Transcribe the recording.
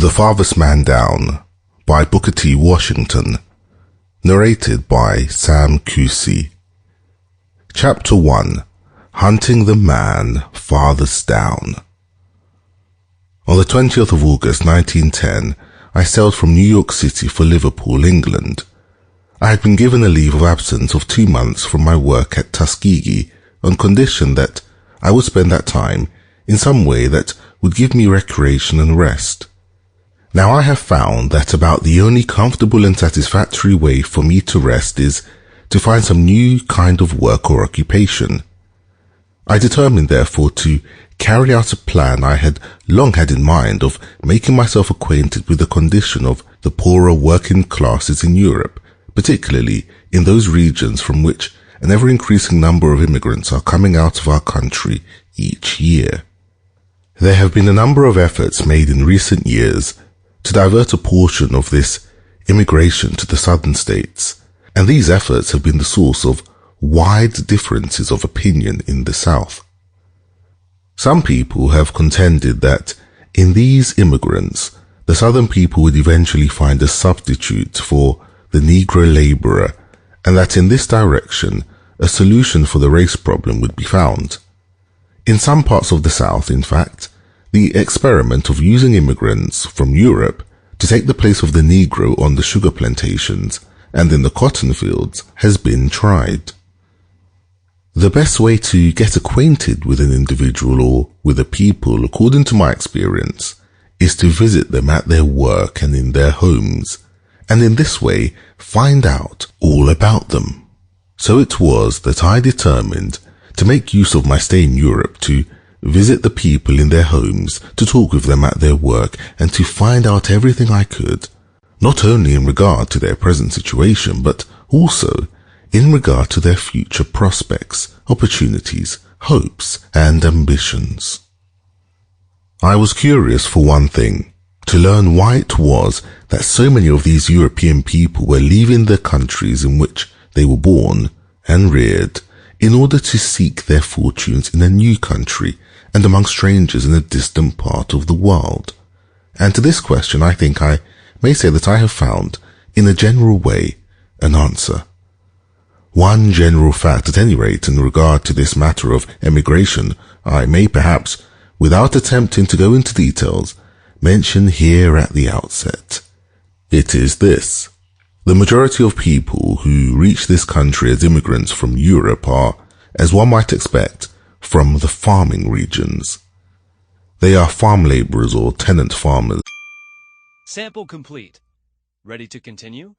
The Farthest Man Down by Booker T. Washington. Narrated by Sam Kusi. Chapter 1. Hunting the Man Farthest Down. On the 20th of August 1910, I sailed from New York City for Liverpool, England. I had been given a leave of absence of 2 months from my work at Tuskegee on condition that I would spend that time in some way that would give me recreation and rest. Now I have found that about the only comfortable and satisfactory way for me to rest is to find some new kind of work or occupation. I determined therefore to carry out a plan I had long had in mind of making myself acquainted with the condition of the poorer working classes in Europe, particularly in those regions from which an ever-increasing number of immigrants are coming out of our country each year. There have been a number of efforts made in recent years to divert a portion of this immigration to the southern states, and these efforts have been the source of wide differences of opinion in the South. Some people have contended that in these immigrants, the southern people would eventually find a substitute for the Negro laborer, and that in this direction, a solution for the race problem would be found. In some parts of the South, in fact, the experiment of using immigrants from Europe to take the place of the Negro on the sugar plantations and in the cotton fields has been tried. The best way to get acquainted with an individual or with a people, according to my experience, is to visit them at their work and in their homes, and in this way find out all about them. So it was that I determined to make use of my stay in Europe to visit the people in their homes, to talk with them at their work, and to find out everything I could, not only in regard to their present situation, but also in regard to their future prospects, opportunities, hopes, and ambitions. I was curious, for one thing, to learn why it was that so many of these European people were leaving the countries in which they were born and reared in order to seek their fortunes in a new country and among strangers in a distant part of the world. And to this question I think I may say that I have found, in a general way, an answer. One general fact, at any rate, in regard to this matter of emigration, I may perhaps, without attempting to go into details, mention here at the outset. It is this. The majority of people who reach this country as immigrants from Europe are, as one might expect, from the farming regions. They are farm laborers or tenant farmers. Sample complete. Ready to continue?